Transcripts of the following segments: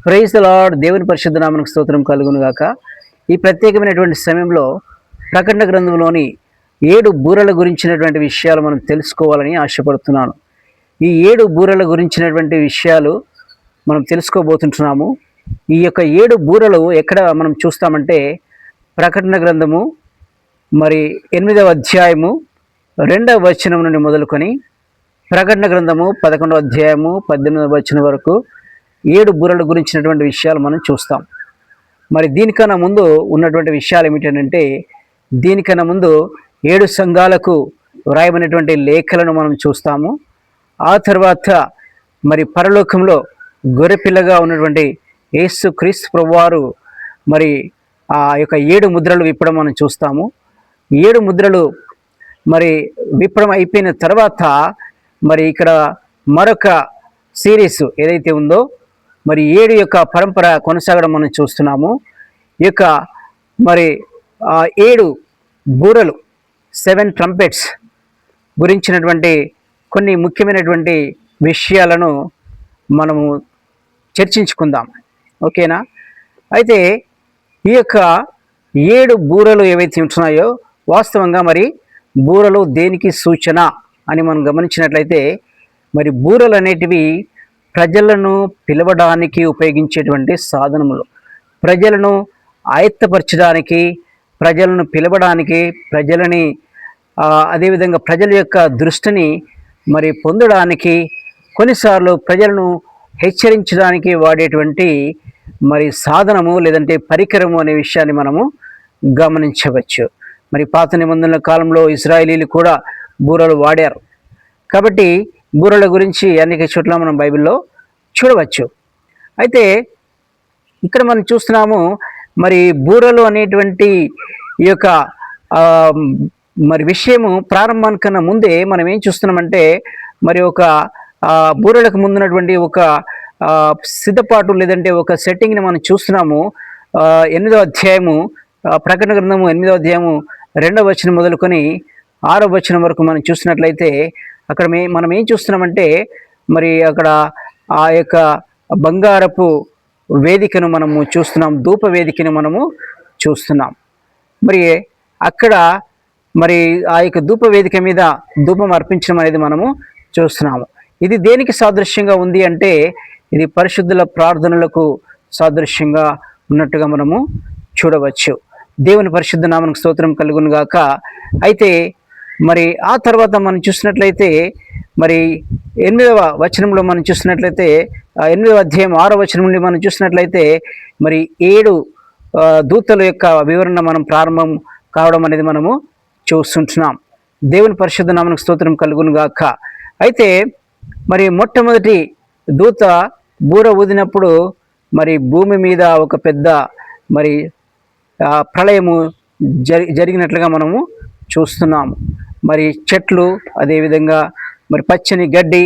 Praise the lord. దేవుని పరిశుద్ధ నామమునకు స్తోత్రం కలుగును గాక. ఈ ప్రత్యేకమైనటువంటి సమయంలో ప్రకటన గ్రంథంలోని 7 బూరల గురించినటువంటి విషయాలు మనం తెలుసుకోవాలని ఆశపడుతున్నాను. ఈ 7 బూరల గురించినటువంటి విషయాలు మనం తెలుసుకోబోతుంటున్నాము. ఈ యొక్క 7 బూరలు ఎక్కడ మనం చూస్తామంటే ప్రకటన గ్రంథము 8వ అధ్యాయము 2వ వచనం నుండి మొదలుకొని ప్రకటన గ్రంథము 11వ అధ్యాయము 18వ వచనం వరకు 7 బూరల గురించినటువంటి విషయాలు మనం చూస్తాం. దీనికన్నా ముందు ఉన్నటువంటి విషయాలు ఏమిటంటే, దీనికన్నా ముందు 7 సంఘాలకు వ్రాయబడినటువంటి లేఖలను మనం చూస్తాము. ఆ తర్వాత పరలోకంలో గొర్రెపిల్లగా ఉన్నటువంటి యేసు క్రీస్తు ప్రభువారు ఆ యొక్క 7 ముద్రలు విప్పడం మనం చూస్తాము. 7 ముద్రలు విప్పడం అయిపోయిన తర్వాత ఇక్కడ మరొక సిరీస్ ఏదైతే ఉందో 7 యొక్క పరంపర కొనసాగడం మనం చూస్తున్నాము. ఈ యొక్క 7 బూరలు 7 ట్రంపెట్స్ గురించినటువంటి కొన్ని ముఖ్యమైనటువంటి విషయాలను మనము చర్చించుకుందాం. ఓకేనా? అయితే ఈ యొక్క 7 బూరలు ఏవైతే ఉంటున్నాయో వాస్తవంగా బూరలు దేనికి సూచన అని మనం గమనించినట్లయితే బూరలు అనేటివి ప్రజలను పిలవడానికి ఉపయోగించేటువంటి సాధనములు. ప్రజలను ఆయత్తపరచడానికి, ప్రజలను పిలవడానికి, ప్రజలని అదేవిధంగా ప్రజల యొక్క దృష్టిని పొందడానికి, కొన్నిసార్లు ప్రజలను హెచ్చరించడానికి వాడేటువంటి సాధనము లేదంటే పరికరము అనే విషయాన్ని మనము గమనించవచ్చు. పాత నిబంధనల కాలంలో ఇశ్రాయేలీలు కూడా బూరలు వాడారు. కాబట్టి బూరల గురించి అనేక చోట్ల మనం బైబిల్లో చూడవచ్చు. అయితే ఇక్కడ మనం చూస్తున్నాము బూరలు అనేటువంటి ఈ యొక్క విషయము ప్రారంభానికన్నా ముందే మనం ఏం చూస్తున్నామంటే ఒక బూరలకు ముందున్నటువంటి ఒక సిద్ధపాటు లేదంటే ఒక సెట్టింగ్ని మనం చూస్తున్నాము. 8వ అధ్యాయము ప్రకటన గ్రంథము 8వ అధ్యాయము 2వ వచనం మొదలుకొని 6వ వచనం వరకు మనం చూసినట్లయితే అక్కడ మనం ఏం చూస్తున్నామంటే అక్కడ ఆ యొక్క బంగారపు వేదికను మనము చూస్తున్నాం, ధూప వేదికను మనము చూస్తున్నాం. అక్కడ ఆ యొక్క ధూప వేదిక మీద ధూపం అర్పించడం అనేది మనము చూస్తున్నాము. ఇది దేనికి సాదృశ్యంగా ఉంది అంటే ఇది పరిశుద్ధుల ప్రార్థనలకు సాదృశ్యంగా ఉన్నట్టుగా మనము చూడవచ్చు. దేవుని పరిశుద్ధ నామమునకు స్తోత్రం కలుగును గాక. అయితే ఆ తర్వాత మనం చూసినట్లయితే 8వ వచనంలో మనం చూసినట్లయితే 8వ అధ్యాయం 6వ వచనం నుండి మనం చూసినట్లయితే 7 దూతల యొక్క వివరణ మనం ప్రారంభం కావడం అనేది మనము చూస్తుంటున్నాం. దేవుని పరిశుద్ధ నామమునకు స్తోత్రం కలుగును గాక. అయితే మొట్టమొదటి దూత బూర ఊదినప్పుడు భూమి మీద ఒక పెద్ద ప్రళయము జరిగినట్లుగా మనము చూస్తున్నాము. చెట్లు, అదేవిధంగా పచ్చని గడ్డి,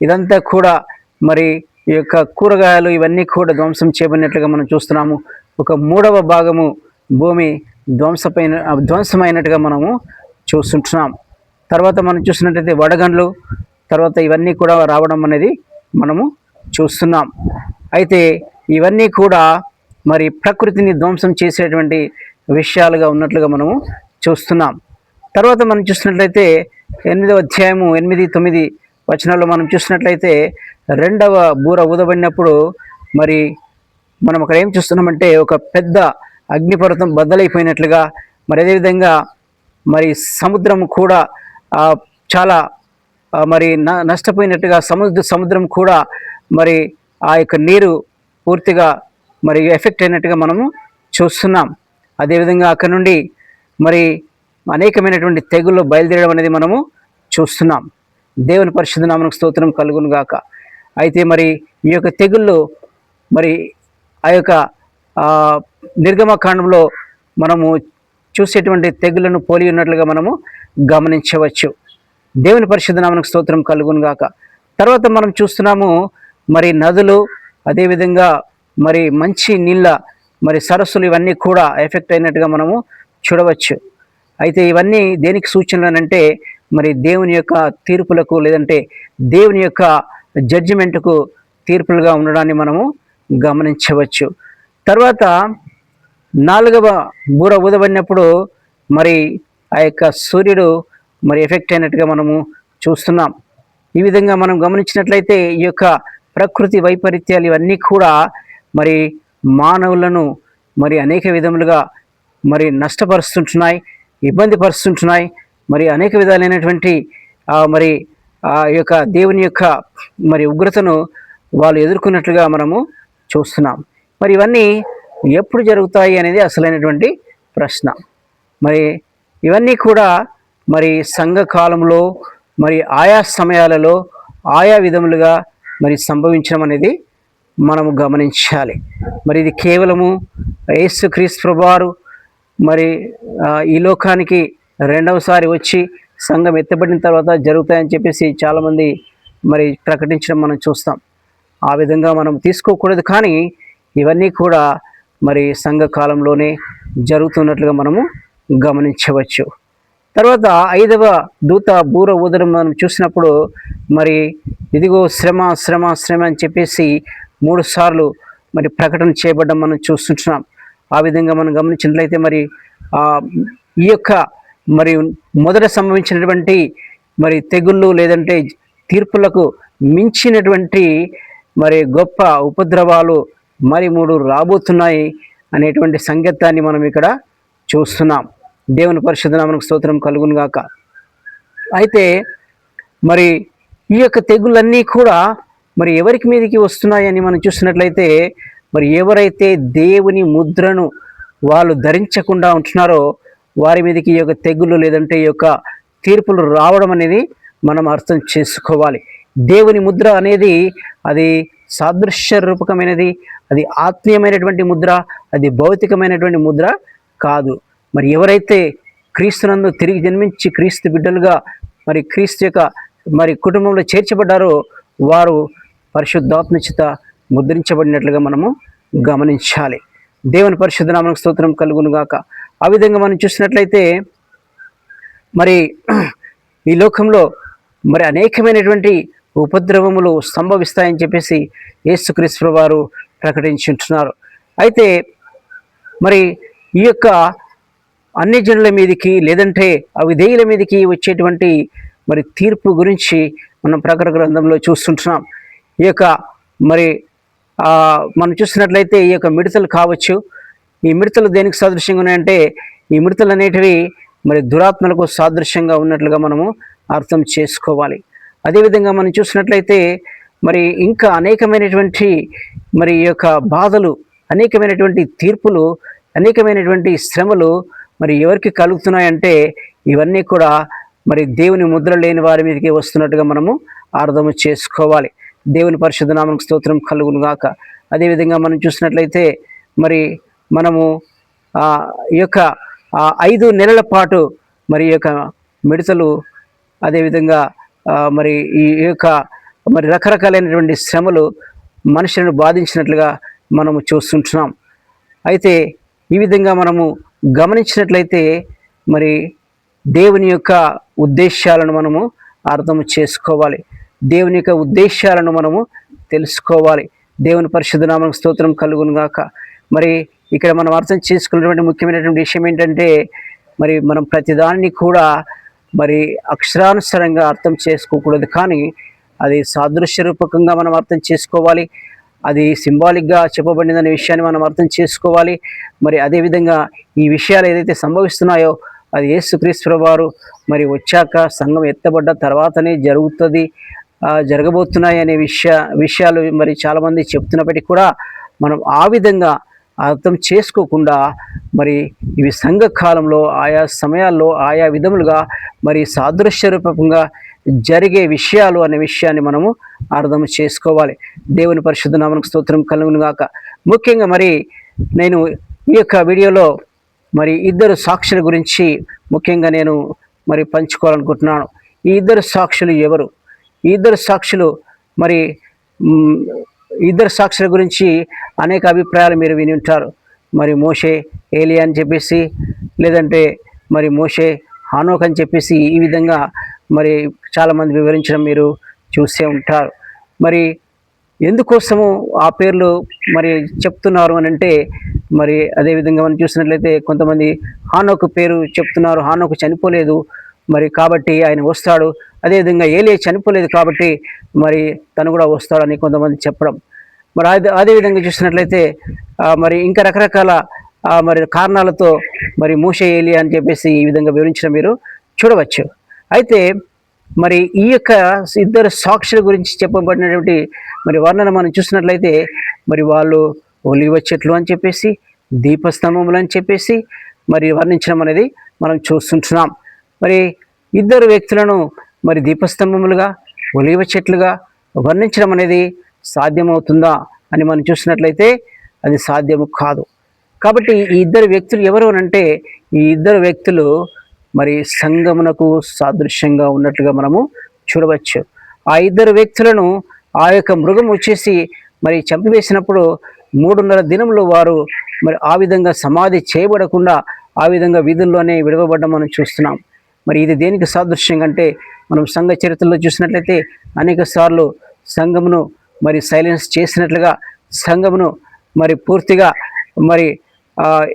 ఇదంతా కూడా ఈ యొక్క కూరగాయలు ఇవన్నీ ధ్వంసం చేయబడినట్లుగా మనం చూస్తున్నాము. ఒక 3వ భాగము భూమి ధ్వంసమైనట్టుగా మనము చూస్తుంటున్నాం. తర్వాత మనం చూసినట్లయితే వడగండ్లు, తర్వాత ఇవన్నీ కూడా రావడం అనేది మనము చూస్తున్నాం. అయితే ఇవన్నీ కూడా ప్రకృతిని ధ్వంసం చేసేటువంటి విషయాలుగా ఉన్నట్లుగా మనము చూస్తున్నాం. తర్వాత మనం చూసినట్లయితే 8వ అధ్యాయము 8, 9 వచనాల్లో మనం చూసినట్లయితే 2వ బూర ఊదబడినప్పుడు మనం అక్కడ ఏం చూస్తున్నామంటే ఒక పెద్ద అగ్నిపర్వతం బద్దలైపోయినట్లుగా, అదేవిధంగా సముద్రం కూడా చాలా నష్టపోయినట్టుగా, సముద్రం కూడా ఆ యొక్క నీరు పూర్తిగా ఎఫెక్ట్ అయినట్టుగా మనము చూస్తున్నాం. అదేవిధంగా అక్కడ నుండి అనేకమైనటువంటి తెగుళ్ళు బయలుదేరడం అనేది మనము చూస్తున్నాం. దేవుని పరిశుద్ధ నామమునకు స్తోత్రం కలుగును గాక. అయితే ఈ యొక్క తెగుళ్ళు ఆ యొక్క నిర్గమకాండంలో మనము చూసేటువంటి తెగుళ్లను పోలి ఉన్నట్లుగా మనము గమనించవచ్చు. దేవుని పరిశుద్ధ నామమునకు స్తోత్రం కలుగును గాక. తర్వాత మనం చూస్తున్నాము నదులు, అదేవిధంగా మంచి నీళ్ళ సరస్సులు ఇవన్నీ కూడా ఎఫెక్ట్ అయినట్టుగా మనము చూడవచ్చు. అయితే ఇవన్నీ దేనికి సూచనలు అంటే దేవుని యొక్క తీర్పులకు లేదంటే దేవుని యొక్క జడ్జిమెంట్కు తీర్పులుగా ఉండడాన్ని మనము గమనించవచ్చు. తర్వాత 4వ బూర ఊదబడినప్పుడు మరి ఆ యొక్క సూర్యుడు మరి ఎఫెక్ట్ అయినట్టుగా మనము చూస్తున్నాం. ఈ విధంగా మనం గమనించినట్లయితే ఈ యొక్క ప్రకృతి వైపరీత్యాలు ఇవన్నీ కూడా మరి మానవులను మరి అనేక విధములుగా మరి నష్టపరుస్తుంటున్నాయి, ఇబ్బంది పరుస్తుంటున్నాయి. మరి అనేక విధాలైనటువంటి మరి ఆ యొక్క దేవుని యొక్క మరి ఉగ్రతను వాళ్ళు ఎదుర్కొన్నట్లుగా మనము చూస్తున్నాం. మరి ఇవన్నీ ఎప్పుడు జరుగుతాయి అనేది అసలైనటువంటి ప్రశ్న. మరి ఇవన్నీ కూడా మరి సంఘ కాలంలో మరి ఆయా సమయాలలో ఆయా విధములుగా మరి సంభవించడం అనేది మనము గమనించాలి. మరి ఇది కేవలము యేసుక్రీస్తు ప్రభువారు మరి ఈ లోకానికి రెండవసారి వచ్చి సంఘం ఎత్తబడిన తర్వాత జరుగుతాయని చెప్పేసి చాలామంది మరి ప్రకటించడం మనం చూస్తాం. ఆ విధంగా మనం తీసుకోకూడదు, కానీ ఇవన్నీ కూడా మరి సంఘ కాలంలోనే జరుగుతున్నట్లుగా మనము గమనించవచ్చు. తర్వాత 5వ దూత బూర ఊదడం మనం చూసినప్పుడు మరి ఇదిగో శ్రమ శ్రమ శ్రమ అని చెప్పేసి 3 సార్లు మరి ప్రకటన చేయబడ్డం మనం చూస్తుంటున్నాం. ఆ విధంగా మనం గమనించినట్లయితే మరి ఈ యొక్క మరి మొదట సంభవించినటువంటి మరి తెగుళ్ళు లేదంటే తీర్పులకు మించినటువంటి మరి గొప్ప ఉపద్రవాలు మరి 3 రాబోతున్నాయి అనేటువంటి సంకేతాన్ని మనం ఇక్కడ చూస్తున్నాం. దేవుని పరిశుద్ధ నామమునకు స్తోత్రం కలుగును గాక. అయితే మరి ఈ యొక్క తెగుళ్ళన్నీ కూడా మరి ఎవరికి మీదకి వస్తున్నాయని మనం చూసినట్లయితే మరి ఎవరైతే దేవుని ముద్రను వాళ్ళు ధరించకుండా ఉంటున్నారో వారి మీదకి ఈ యొక్క తెగుళ్ళు లేదంటే ఈ యొక్క తీర్పులు రావడం అనేది మనం అర్థం చేసుకోవాలి. దేవుని ముద్ర అనేది అది సాదృశ్య రూపకమైనది, అది ఆత్మీయమైనటువంటి ముద్ర, అది భౌతికమైనటువంటి ముద్ర కాదు. మరి ఎవరైతే క్రీస్తునందు తిరిగి జన్మించి క్రీస్తు బిడ్డలుగా మరి క్రీస్తు యొక్క మరి కుటుంబంలో చేర్చబడ్డారో వారు పరిశుద్ధాత్మ చేత ముద్రించబడినట్లుగా మనము గమనించాలి. దేవుని పరిశుద్ధ నామమునకు స్తోత్రం కలుగును గాక. ఆ విధంగా మనం చూసినట్లయితే మరి ఈ లోకంలో మరి అనేకమైనటువంటి ఉపద్రవములు సంభవిస్తాయని చెప్పేసి యేసుక్రీస్తు వారు ప్రకటించుంటున్నారు. అయితే మరి ఈ యొక్క అన్యజనుల మీదకి లేదంటే అవిధేయుల మీదకి వచ్చేటువంటి మరి తీర్పు గురించి మనం ప్రకటన గ్రంథంలో చూస్తుంటున్నాం. ఈ యొక్క మరి మనం చూసినట్లయితే ఈ యొక్క మిడతలు కావచ్చు, ఈ మిడతలు దేనికి సాదృశ్యంగా ఉన్నాయంటే ఈ మిడతలు అనేటివి మరి దురాత్మలకు సాదృశ్యంగా ఉన్నట్లుగా మనము అర్థం చేసుకోవాలి. అదేవిధంగా మనం చూసినట్లయితే మరి ఇంకా అనేకమైనటువంటి మరి ఈ యొక్క బాధలు, అనేకమైనటువంటి తీర్పులు, అనేకమైనటువంటి శ్రమలు మరి ఎవరికి కలుగుతున్నాయంటే ఇవన్నీ కూడా మరి దేవుని ముద్ర లేని వారి మీదకి వస్తున్నట్టుగా మనము అర్థం చేసుకోవాలి. దేవుని పరిశుద్ధ నామమునకు స్తోత్రం కలుగును గాక. అదేవిధంగా మనం చూసినట్లయితే మరి మనము ఈ యొక్క 5 నెలల పాటు మరి ఈ యొక్క మిడతలు అదేవిధంగా మరి ఈ యొక్క మరి రకరకాలైనటువంటి శ్రమలు మనుషులను బాధించినట్లుగా మనము చూస్తుంటున్నాం. అయితే ఈ విధంగా మనము గమనించినట్లయితే మరి దేవుని యొక్క ఉద్దేశాలను మనము అర్థం చేసుకోవాలి. దేవుని యొక్క ఉద్దేశాలను మనము తెలుసుకోవాలి. దేవుని పరిశుద్ధ నామమునకు స్తోత్రం కలుగును గాక. మరి ఇక్కడ మనం అర్థం చేసుకున్నటువంటి ముఖ్యమైనటువంటి విషయం ఏంటంటే మరి మనం ప్రతిదాన్ని కూడా మరి అక్షరానుసారంగా అర్థం చేసుకోకూడదు, కానీ అది సాదృశ్య రూపకంగా మనం అర్థం చేసుకోవాలి. అది సింబాలిక్గా చెప్పబడిందనే విషయాన్ని మనం అర్థం చేసుకోవాలి. మరి అదేవిధంగా ఈ విషయాలు ఏదైతే సంభవిస్తున్నాయో అది యేసుక్రీస్తు వారు మరి వచ్చాక సంఘం ఎత్తబడ్డ తర్వాతనే జరగబోతున్నాయి అనే విషయాలు మరి చాలామంది చెప్తున్నప్పటికీ కూడా మనం ఆ విధంగా అర్థం చేసుకోకుండా మరి ఇవి సంఘ కాలంలో ఆయా సమయాల్లో ఆయా విధములుగా మరి సాదృశ్య రూపంగా జరిగే విషయాలు అనే విషయాన్ని మనము అర్థం చేసుకోవాలి. దేవుని పరిశుద్ధ నామమునకు స్తోత్రం కలుగును గాక. ముఖ్యంగా మరి నేను ఈ యొక్క వీడియోలో మరి 2 సాక్షుల గురించి ముఖ్యంగా నేను మరి పంచుకోవాలనుకుంటున్నాను. ఈ 2 సాక్షులు ఎవరు? ఈ 2 సాక్షులు మరి 2 సాక్షుల గురించి అనేక అభిప్రాయాలు మీరు విని ఉంటారు. మరి మోషే ఏలియా అని చెప్పేసి, లేదంటే మరి మోషే హానోక్ అని చెప్పేసి ఈ విధంగా మరి చాలామంది వివరించడం మీరు చూసే ఉంటారు. మరి ఎందుకోసము ఆ పేర్లు మరి చెప్తున్నారు అని అంటే, మరి అదేవిధంగా మనం చూసినట్లయితే కొంతమంది హానోకు పేరు చెప్తున్నారు. హానోకు చనిపోలేదు, మరి కాబట్టి ఆయన వస్తాడు. అదేవిధంగా ఏలియా చనిపోలేదు కాబట్టి మరి తను కూడా వస్తాడని కొంతమంది చెప్పడం. మరి అదేవిధంగా చూసినట్లయితే మరి ఇంకా రకరకాల మరి కారణాలతో మరి మోషే ఏలియా అని చెప్పేసి ఈ విధంగా వివరించడం మీరు చూడవచ్చు. అయితే మరి ఈ యొక్క ఇద్దరు సాక్షుల గురించి చెప్పబడినటువంటి మరి వర్ణన మనం చూసినట్లయితే, మరి వాళ్ళు ఒలీవ చెట్లు అని చెప్పేసి, దీపస్తంభములు అని చెప్పేసి మరి వర్ణించడం అనేది మనం చూస్తుంటున్నాం. మరి ఇద్దరు వ్యక్తులను మరి దీపస్తంభములుగా, ఒలీవ చెట్లుగా వర్ణించడం అనేది సాధ్యమవుతుందా అని మనం చూసినట్లయితే అది సాధ్యము కాదు. కాబట్టి ఈ ఇద్దరు వ్యక్తులు ఎవరు అంటే, ఈ ఇద్దరు వ్యక్తులు మరి సంగమునకు సాదృశ్యంగా ఉన్నట్లుగా మనము చూడవచ్చు. ఆ ఇద్దరు వ్యక్తులను ఆ యొక్క మృగం వచ్చేసి మరి చంపివేసినప్పుడు 3.5 దినములు వారు మరి ఆ విధంగా సమాధి చేయబడకుండా ఆ విధంగా వీధుల్లోనే విడవబడ్డం మనం చూస్తున్నాం. మరి ఇది దేనికి సాదృశ్యంగా అంటే, మనం సంఘ చరిత్రలో చూసినట్లయితే అనేక సార్లు సంఘమును మరి సైలెన్స్ చేసినట్లుగా, సంఘమును మరి పూర్తిగా మరి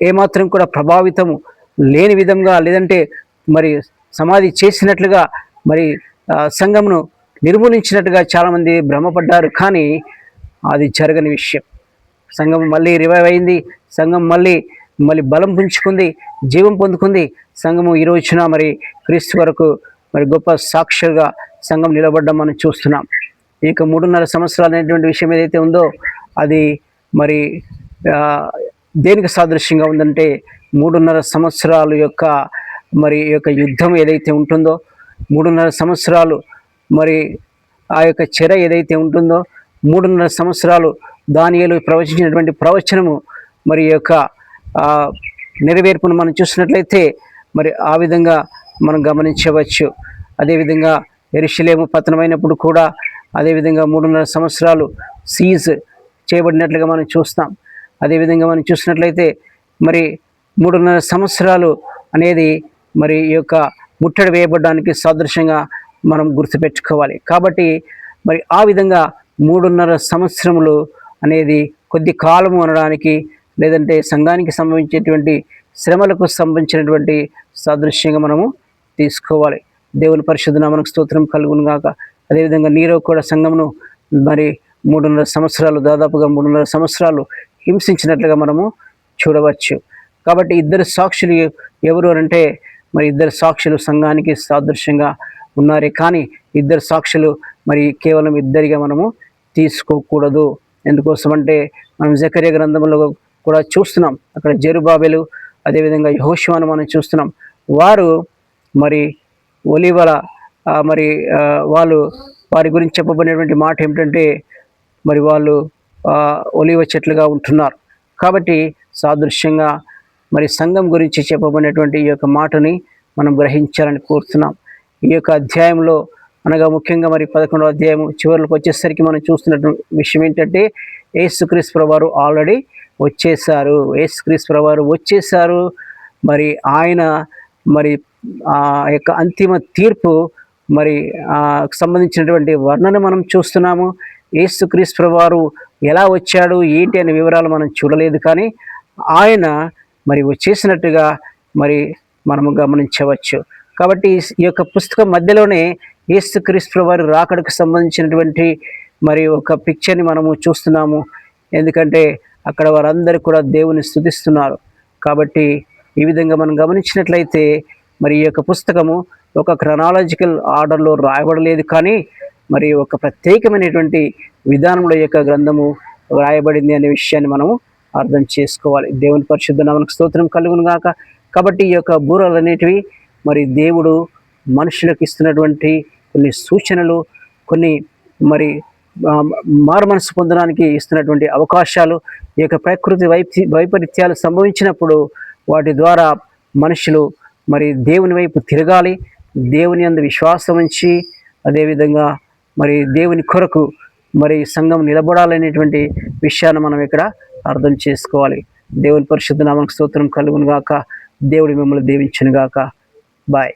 ఏమాత్రం కూడా ప్రభావితము లేని విధంగా, లేదంటే మరి సమాధి చేసినట్లుగా, మరి సంఘమును నిర్మూలించినట్టుగా చాలామంది భ్రమపడ్డారు. కానీ అది జరగని విషయం. సంఘం మళ్ళీ రివైవ్ అయింది. సంఘం మళ్ళీ బలం పుంజుకుంది, జీవం పొందుకుంది. సంఘము ఈ రోజున మరి క్రీస్తు వరకు మరి గొప్ప సాక్షులుగా సంఘం నిలబడ్డం మనం చూస్తున్నాం. ఇక 3.5 సంవత్సరాలు అనేటువంటి విషయం ఏదైతే ఉందో అది మరి దేనికి సాదృశ్యంగా ఉందంటే, 3.5 సంవత్సరాల యొక్క మరి యొక్క యుద్ధం ఏదైతే ఉంటుందో, 3.5 సంవత్సరాలు మరి ఆ యొక్క చెర ఏదైతే ఉంటుందో, 3.5 సంవత్సరాలు దానియేలు ప్రవచించినటువంటి ప్రవచనము మరి యొక్క నెరవేర్పును మనం చూసినట్లయితే మరి ఆ విధంగా మనం గమనించవచ్చు. అదేవిధంగా యెరూషలేము పతనమైనప్పుడు కూడా అదేవిధంగా 3.5 సంవత్సరాలు సీజ్ చేయబడినట్లుగా మనం చూస్తాం. అదేవిధంగా మనం చూసినట్లయితే మరి 3.5 సంవత్సరాలు అనేది మరి ఈ యొక్క ముట్టడి వేయబడడానికి సాదృశ్యంగా మనం గుర్తుపెట్టుకోవాలి. కాబట్టి మరి ఆ విధంగా 3.5 సంవత్సరములు అనేది కొద్ది కాలము అనడానికి, లేదంటే సంఘానికి సంబంధించేటువంటి శ్రమలకు సంబంధించినటువంటి సాదృశ్యంగా మనము తీసుకోవాలి. దేవుని పరిశుద్ధ నామమునకు స్తోత్రం కలుగును గాక. అదేవిధంగా నీరో కూడా సంఘమును మరి 3.5 సంవత్సరాలు, దాదాపుగా 3.5 సంవత్సరాలు హింసించినట్లుగా మనము చూడవచ్చు. కాబట్టి ఇద్దరు సాక్షులు ఎవరు అంటే, మరి ఇద్దరు సాక్షులు సంఘానికి సాదృశ్యంగా ఉన్నారే, కానీ ఇద్దరు సాక్షులు మరి కేవలం ఇద్దరిగా మనము తీసుకోకూడదు. ఎందుకోసమంటే మనం జకర్యా గ్రంథంలో కూడా చూస్తున్నాం. అక్కడ జెరుబాబెలు, అదేవిధంగా యెహోషువను మనం చూస్తున్నాం. వారు మరి ఒలీవల మరి వారి గురించి చెప్పబడినటువంటి మాట ఏమిటంటే, మరి వాళ్ళు ఒలీవ చెట్లుగా ఉంటున్నారు. కాబట్టి సాదృశ్యంగా మరి సంఘం గురించి చెప్పబడినటువంటి ఈ యొక్క మాటని మనం గ్రహించాలని కోరుతున్నాం. ఈ యొక్క అధ్యాయంలో అనగా ముఖ్యంగా మరి 11వ అధ్యాయం చివరికి వచ్చేసరికి మనం చూస్తున్న విషయం ఏంటంటే, యేసుక్రీస్తు ప్రభువారు ఆల్రెడీ వచ్చేసారు. యేసుక్రీస్తు ప్రభువారు వచ్చేసారు. మరి ఆయన మరి ఆ యొక్క అంతిమ తీర్పు మరి సంబంధించినటువంటి వర్ణన మనం చూస్తున్నాము. యేసుక్రీస్తు ప్రభువారు ఎలా వచ్చాడు ఏంటి అనే వివరాలు మనం చూడలేదు, కానీ ఆయన మరి వచ్చేసినట్టుగా మరి మనము గమనించవచ్చు. కాబట్టి ఈ యొక్క పుస్తకం మధ్యలోనే యేసుక్రీస్తు ప్రభువారి రాకడకు సంబంధించినటువంటి మరి ఒక పిక్చర్ని మనము చూస్తున్నాము. ఎందుకంటే అక్కడ వారందరూ కూడా దేవుని స్తుతిస్తున్నారు. కాబట్టి ఈ విధంగా మనం గమనించినట్లయితే మరి ఈ యొక్క పుస్తకము ఒక క్రొనాలజికల్ ఆర్డర్లో రాయబడలేదు, కానీ మరి ఒక ప్రత్యేకమైనటువంటి విధానంలో ఈ యొక్క గ్రంథము రాయబడింది అనే విషయాన్ని మనము అర్థం చేసుకోవాలి. దేవుని పరిశుద్ధ నామమునకు స్తోత్రం కలుగును గాక. కాబట్టి ఈ యొక్క బూరలు అనేటివి మరి దేవుడు మనుషులకు ఇస్తున్నటువంటి కొన్ని సూచనలు, కొన్ని మరి మారు మనసు పొందడానికి ఇస్తున్నటువంటి అవకాశాలు. ఈ యొక్క ప్రకృతి వైపరీత్యాలు సంభవించినప్పుడు వాటి ద్వారా మనుషులు మరి దేవుని వైపు తిరగాలి, దేవుని యందు విశ్వాసం ఉంచి, అదేవిధంగా మరి దేవుని కొరకు మరి సంఘం నిలబడాలనేటువంటి విషయాన్ని మనం ఇక్కడ అర్థం చేసుకోవాలి. దేవుని పరిశుద్ధ నామమునకు స్తోత్రం కలుగును గాక. దేవుడు మిమ్మల్ని దీవించును గాక. బాయ్.